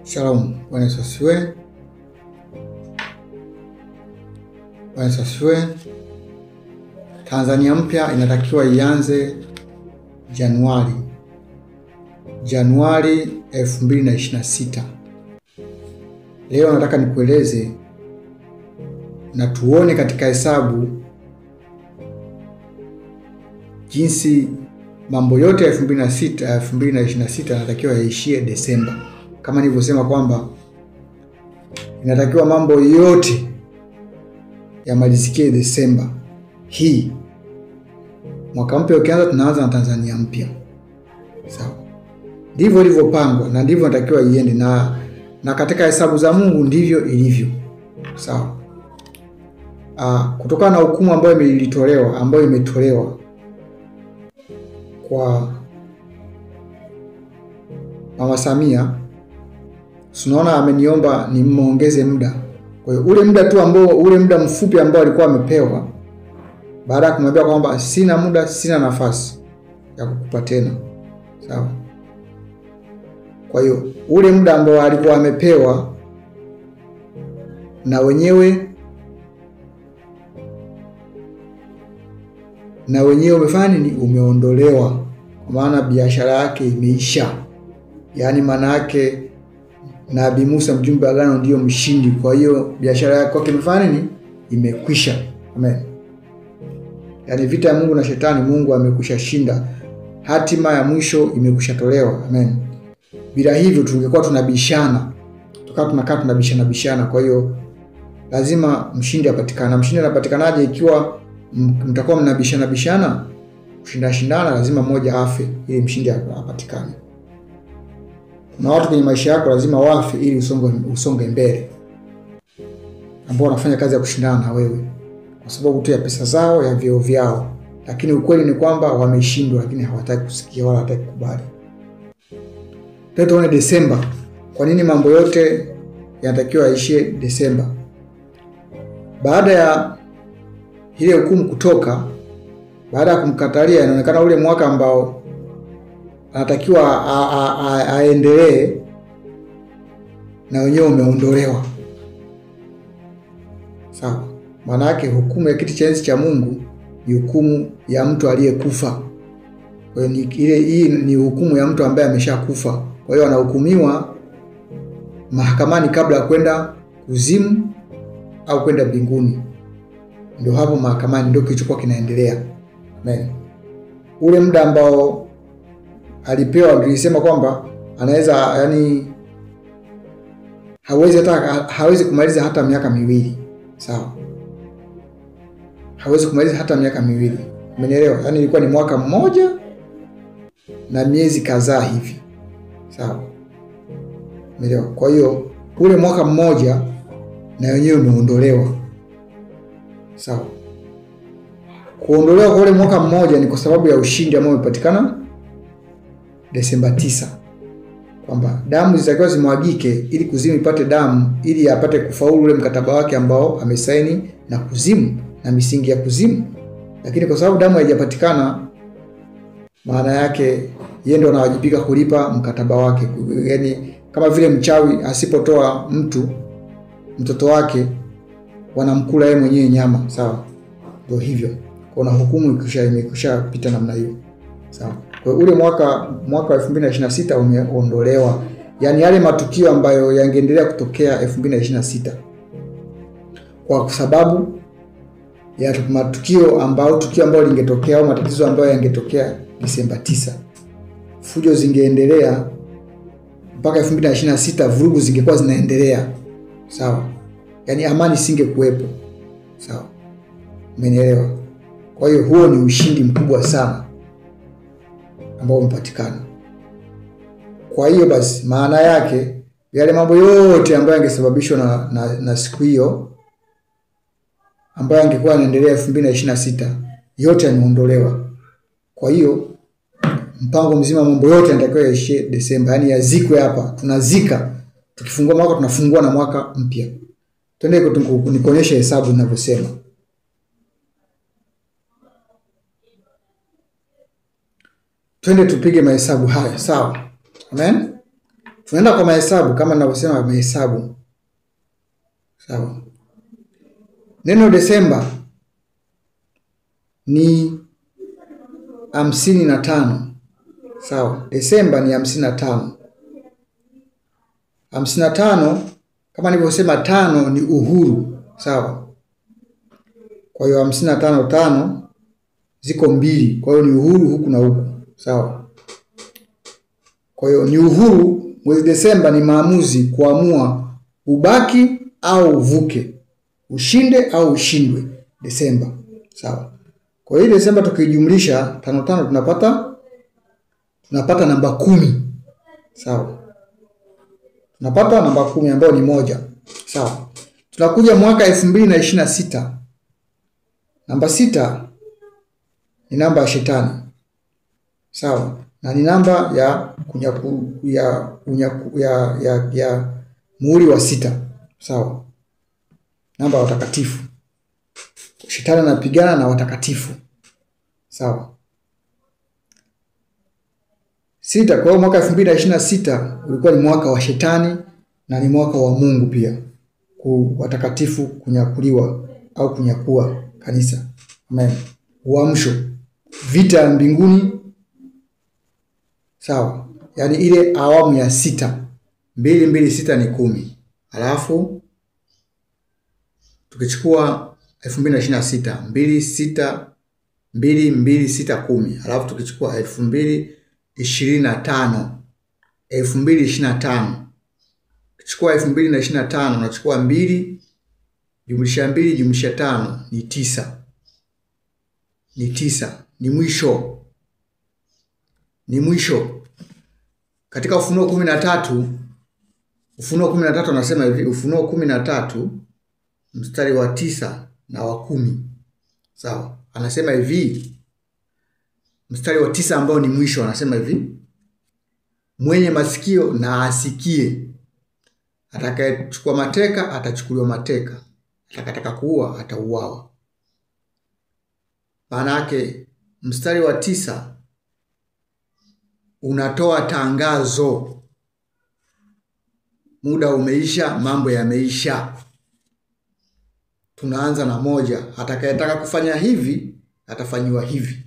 Shalom, Bwana Yesu asifiwe. Bwana Yesu asifiwe. Tanzania mpya inatakiwa ianze Januari 2026. Leo nataka nikueleze na tuone katika hesabu jinsi mambo yote ya 2026 yanatakiwa yaishie Desemba. Kama nilivyosema kwamba inatakiwa mambo yote yamalizikie Desemba hii. Mwaka mpya ukianza, tunaanza na Tanzania mpya. Sawa. Ndivyo ilivyopangwa na ndivyo natakiwa iende, na katika hesabu za Mungu ndivyo ilivyo. Sawa. Kutokana na hukumu ambayo imetolewa kwa Mama Samia, tunaona ameniomba nimuongeze muda. Kwa hiyo ule muda mfupi ambao alikuwa amepewa, baada ya kumwambia kwamba sina muda, sina nafasi ya kukupa tena. Sawa. Kwa hiyo ule muda ambao alikuwa amepewa na wenyewe umefanya nini? Umeondolewa, kwa maana biashara yake imeisha. Yaani maana yake Nabii Musa mjumbe wa agano ndio mshindi. Kwa hiyo biashara yake kwake imefanya nini? Imekwisha. Amen. Yaani vita ya Mungu na Shetani, Mungu amekwisha shinda. Hatima ya mwisho imekwisha tolewa. Amen. Bila hivyo tungekuwa tunabishana. Tunakaa tunabishana. Kwa hiyo lazima mshindi apatikane. Mshindi anapatikanaje ikiwa mtakuwa mnabishana? Shindana, lazima mmoja afe ili mshindi apatikane. Na watu kwenye maisha yako lazima wafe ili usonge mbele, ambao wanafanya kazi ya kushindana na wewe kwa sababu tu ya pesa zao, ya vyeo vyao. Lakini ukweli ni kwamba wameshindwa, lakini hawataki kusikia wala hawataki kukubali. Tuone Desemba. Kwa nini mambo yote yanatakiwa yaishie Desemba? Baada ya ile hukumu kutoka, baada ya kumkatalia, inaonekana ule mwaka ambao anatakiwa aendelee na wenyewe umeondolewa. Sawa. Maana yake hukumu ya kiti cha enzi cha Mungu ni hukumu ya mtu aliyekufa. Kwa hiyo hii ni hukumu ya mtu ambaye ameshakufa. Kwa hiyo anahukumiwa mahakamani kabla ya kwenda kuzimu au kwenda mbinguni. Ndio hapo mahakamani ndio kilichokuwa kinaendelea. Amen. Ule muda ambao alipewa, nilisema kwamba anaweza, yani hawezi kumaliza hata miaka miwili. Sawa. Hawezi kumaliza hata miaka miwili. Umenielewa? Yani ilikuwa ni mwaka mmoja na miezi kadhaa hivi. Sawa. Umenielewa? Kwa hiyo ule mwaka mmoja na wenyewe umeondolewa. Sawa. Kuondolewa kwa ule mwaka mmoja ni kwa sababu ya ushindi ambao umepatikana Desemba 9. Kwamba damu zitakiwa zimwagike ili kuzimu ipate damu, ili apate kufaulu ule mkataba wake ambao amesaini na kuzimu na misingi ya kuzimu. Lakini kwa sababu damu haijapatikana, maana yake yeye ndio anawajibika kulipa mkataba wake. Yaani kama vile mchawi asipotoa mtoto wake, wanamkula yeye mwenyewe nyama. Sawa. Ndio hivyo. Kuna hukumu imekwisha pita namna hiyo. Sawa. Kwa ule mwaka wa 2026 umeondolewa. Yaani yale matukio ambayo yangeendelea kutokea 2026. Kwa sababu ya tukio ambalo lingetokea au matatizo ambayo yangetokea Desemba 9. Fujo zingeendelea mpaka 2026, vurugu zingekuwa zinaendelea. Sawa. Yaani amani singekuwepo. Sawa. Umenielewa? Kwa hiyo huo ni ushindi mkubwa sana ambao umepatikana. Kwa hiyo basi maana yake yale mambo yote ambayo yangesababishwa na siku hiyo ambayo yangekuwa yanaendelea 2026 yote yameondolewa. Kwa hiyo mpango mzima, mambo yote yanatakiwa yaishie Desemba, yani yazikwe hapa. Tunazika, tukifungua mwaka tunafungua na mwaka mpya. Twende nikuonyeshe hesabu ninavyosema. Twende tupige mahesabu haya. Sawa. Amen. Tunaenda kwa mahesabu kama ninavyosema mahesabu. Sawa. Neno Desemba ni 55. Sawa. Desemba ni 55. 55 kama nilivyosema, 5 ni uhuru. Sawa. Kwa hiyo 55 5 ziko 2. Kwa hiyo ni uhuru huku na huku. Sawa. Kwa hiyo ni uhuru. Mwezi Desemba ni maamuzi, kuamua ubaki au uvuke, ushinde au ushindwe. Desemba. Sawa. Kwa hiyo Desemba tukijumlisha 55 tunapata namba 10. Sawa. Tunapata namba 10 ambayo ni 1. Sawa. Tunakuja mwaka 2026. Namba 6 ni namba ya shetani. Sawa. Na ni namba ya muhuri wa 6. Sawa. Namba ya watakatifu. Shetani anapigana na watakatifu. Sawa. 6. Kwa hiyo mwaka 2026 ulikuwa ni mwaka wa shetani na ni mwaka wa Mungu pia. Watakatifu kunyakuliwa au kunyakua kanisa. Amen. Uamsho. Vita ya mbinguni. Sawa. Yaani ile awamu ya 6. 2 2 6 ni 10. Alafu tukichukua 2026 2 6 2 2 6 10. Alafu tukichukua 2025 tukichukua 2025 unachukua 2 jumlisha 2 jumlisha 5 ni 9. Ni 9. Ni mwisho. Katika Ufunuo 13 anasema hivi, Ufunuo 13 mstari wa 9 na wa 10. Sawa. Anasema hivi, mstari wa 9 ambao ni mwisho, anasema hivi, mwenye masikio na asikie. Atakayechukua mateka atachukuliwa mateka, atakataka kuua atauawa. Maana yake mstari wa 9 unatoa tangazo. Muda umeisha, mambo yameisha. Tunaanza na 1. Atakayetaka kufanya hivi atafanyiwa hivi,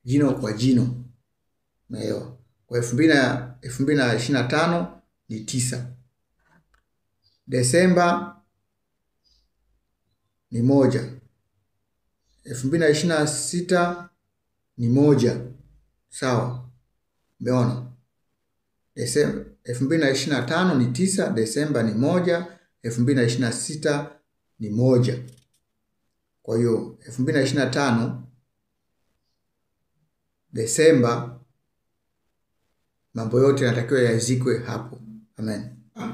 jino kwa jino. Naelewa. Kwa 2025 ni 9. Desemba ni 1. 2026 ni 1. Sawa. Umeona? Desemba 2025 ni 9, Desemba ni 1, 2026 ni 1. Kwa hiyo 2025 Desemba mambo yote yanatakiwa yazikwe hapo. Amen.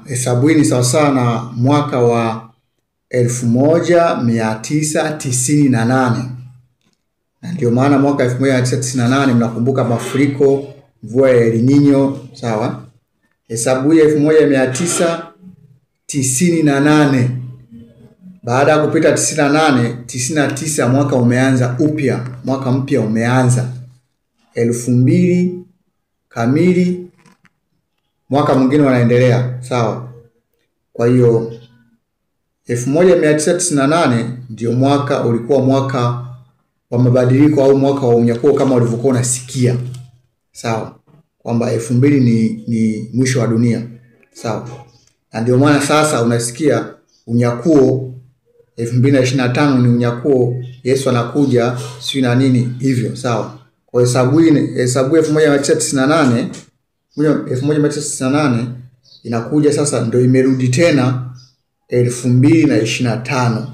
Hesabu hii ni sawasawa na mwaka wa 1998. Na ndio maana mwaka 1998 mnakumbuka mafuriko, mvua ya El Nino. Sawa. Hesabu hii 1998. Baada ya kupita 98, 99 mwaka umeanza upya. Mwaka mpya umeanza. 2000 kamili, mwaka mwingine wanaendelea. Sawa. Kwa hiyo 1998 ndio mwaka ulikuwa mwaka wa mabadiliko au mwaka wa unyakuo kama ulivyokuwa unasikia. Sawa. Kwamba 2000 ni mwisho wa dunia. Sawa. Na ndio maana sasa unasikia unyakuo 2025 ni unyakuo, Yesu anakuja si na nini hivyo. Sawa. Kwa hesabu 1998 inakuja sasa ndio imerudi tena 2025.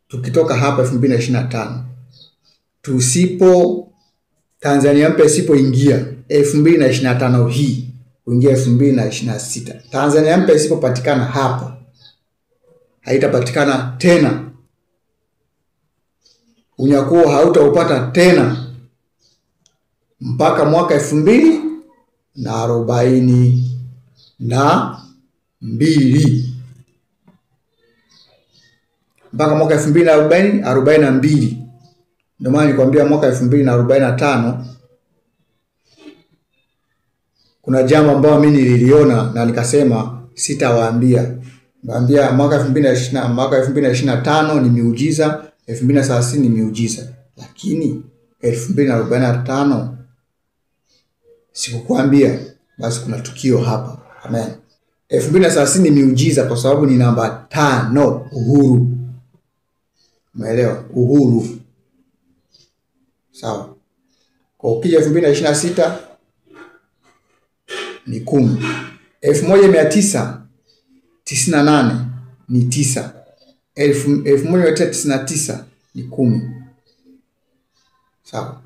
Tukitoka hapa 2025, Tanzania mpya isipoingia 2025 hii kuingia 2026, Tanzania mpya isipopatikana hapa, haitapatikana tena. Unyakuo hautaupata tena mpaka mwaka 2042. Mpaka mwaka 2042. Ndio maana nikwambia mwaka 2045 kuna jambo ambalo mimi nililiona na nikasema sitawaambia. Naambia mwaka 2025 ni miujiza, 2030 ni miujiza. Lakini 2045 sikukwambia, basi kuna tukio hapa. Amen. 2030 ni miujiza kwa sababu ni namba 5, uhuru. Umeelewa? Uhuru. Sawa. Kwa ukija 2026 ni 10. 1998 ni 9. 1999 ni 10. Sawa.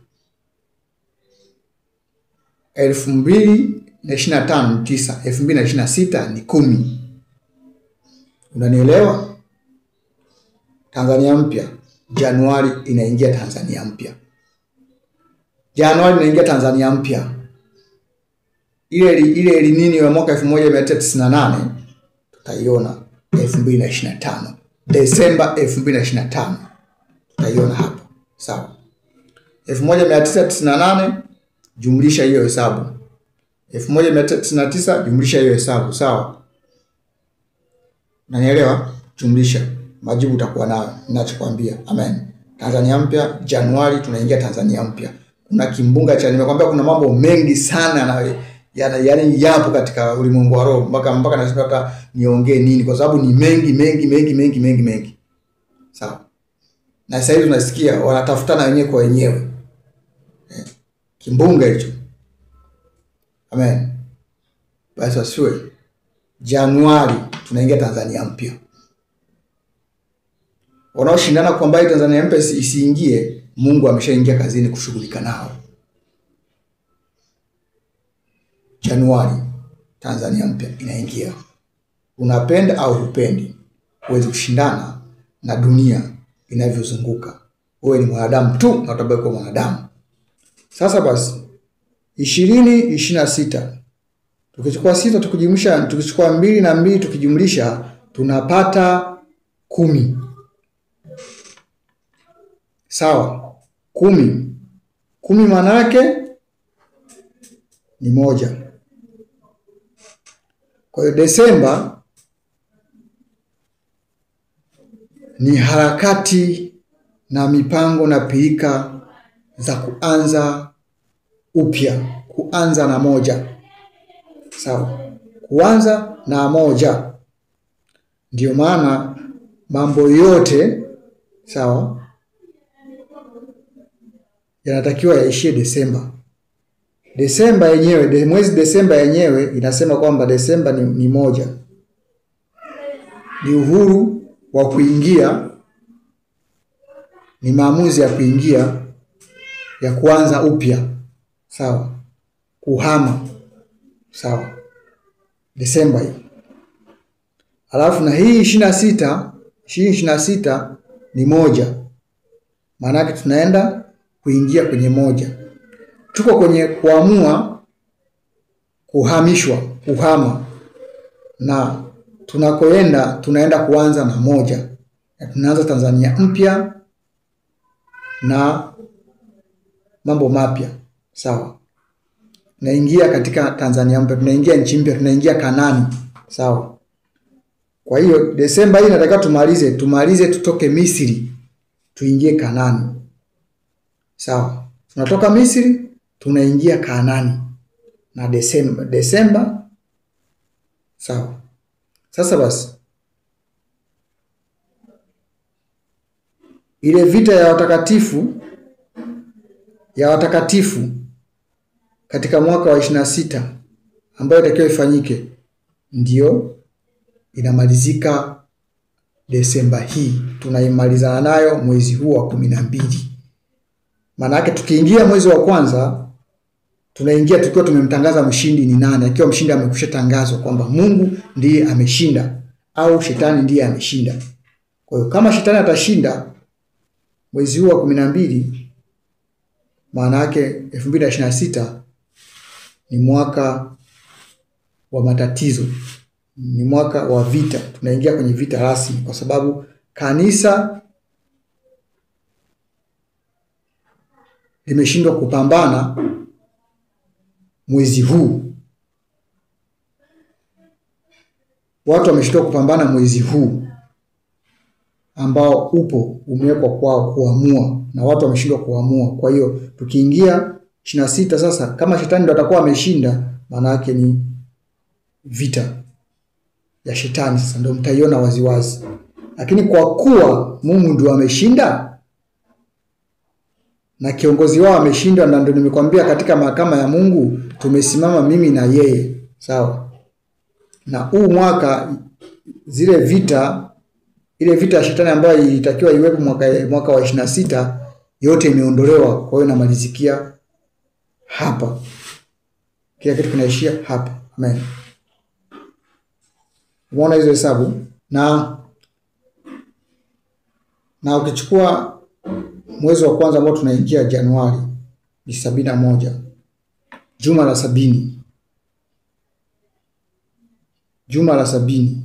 2025 ni 9. 2026 ni 10. Unanielewa? Tanzania mpya. Januari inaingia Tanzania mpya. Januari inaingia Tanzania mpya. Ile nini ya mwaka 1998 tutaiona 2025. Desemba 2025 tutaiona hapa. Sawa. 1998 jumlisha hiyo hesabu. 1999 jumlisha hiyo hesabu. Sawa. Unanielewa? Jumlisha. Majibu utakuwa nayo ninachokwambia. Amen. Tanzania mpya, Januari tunaingia Tanzania mpya. Kuna kimbunga cha, nimekwambia kuna mambo mengi sana na yaani yapo katika ulimwengu wa roho mpaka nasema hata niongee nini kwa sababu ni mengi. Sawa. Na sasa hivi tunasikia wanatafutana wenyewe kwa wenyewe. Kimbunga hicho. Amen. Basi wasiwe. Januari tunaingia Tanzania mpya. Wanaoshindana kwamba Tanzania mpya isiingie, Mungu ameshaingia kazini kushughulika nao. Januari Tanzania mpya inaingia. Unapenda au hupendi, huwezi kushindana na dunia inavyozunguka. Wewe ni mwanadamu tu na utabaki kuwa mwanadamu. Sasa basi 2026 tukichukua 6 tukijumlisha, tukichukua 2 na 2 tukijumlisha tunapata 10. Sawa. 10 maana yake ni 1. Kwa hiyo Desemba ni harakati na mipango na pilika za kuanza upya, kuanza na 1. Sawa. Kuanza na 1. Ndio maana mambo yote sawa yanatakiwa yaishie Desemba. Desemba yenyewe, mwezi Desemba yenyewe inasema kwamba Desemba ni 1. Ni uhuru wa kuingia, ni maamuzi ya kuingia, ya kuanza upya. Sawa. Kuhama. Sawa. Desemba hii. Alafu na hii 26 ni 1. Maana yake tunaenda kuingia kwenye 1. Tuko kwenye kuamua kuhamishwa, kuhama. Na tunaenda kuanza na 1. Tunaanza Tanzania mpya na mambo mapya. Sawa. Tunaingia katika Tanzania mpya, tunaingia nchi mpya, tunaingia Kanani. Sawa. Kwa hiyo Desemba hii nataka tumalize tutoke Misri tuingie Kanani. Sawa. Tunatoka Misri tunaingia Kanani na Desemba. Sawa. Sasa basi ile vita ya watakatifu katika mwaka wa 26 ambayo itakiwa ifanyike ndio inamalizika Desemba hii. Tunaimalizana nayo mwezi huu wa 12. Maana yake tukiingia mwezi wa kwanza tunaingia tukiwa tumemtangaza mshindi ni nani, akiwa mshindi amekwisha tangazwa kwamba Mungu ndiye ameshinda au shetani ndiye ameshinda. Kwa hiyo kama shetani atashinda mwezi huu wa 12, maana yake 2026 ni mwaka wa matatizo, ni mwaka wa vita. Tunaingia kwenye vita rasmi kwa sababu kanisa limeshindwa kupambana mwezi huu watu wameshindwa kupambana mwezi huu ambao umewekwa kwao kuamua, na watu wameshindwa kuamua. Kwa hiyo tukiingia 26 sasa, kama shetani ndo atakuwa ameshinda, maana yake ni vita ya shetani sasa ndio mtaiona waziwazi. Lakini kwa kuwa Mungu ndio ameshinda na kiongozi wao ameshinda, na ndio nimekwambia katika mahakama ya Mungu tumesimama mimi na yeye, sawa? Na huu mwaka ile vita ya shetani ambayo ilitakiwa iwepo mwaka wa 26 yote imeondolewa. Kwa hiyo namalizikia hapa, kila kitu kinaishia hapa. Amen. Umeona hizo hesabu? Na ukichukua mwezi wa kwanza ambao tunaingia Januari ni 71, juma la 70, juma la 70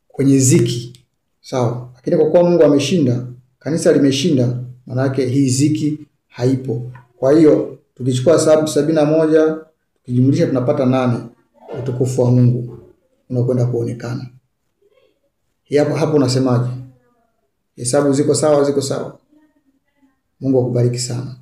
kwenye ziki, sawa? Lakini kwa kuwa Mungu ameshinda, kanisa limeshinda, maana yake hii ziki haipo. Kwa hiyo tukichukua 71 tukijumlisha tunapata 8, utukufu wa Mungu unakwenda kuonekana. Hapo unasemaje? Hesabu ziko sawa? Ziko sawa. Mungu akubariki sana.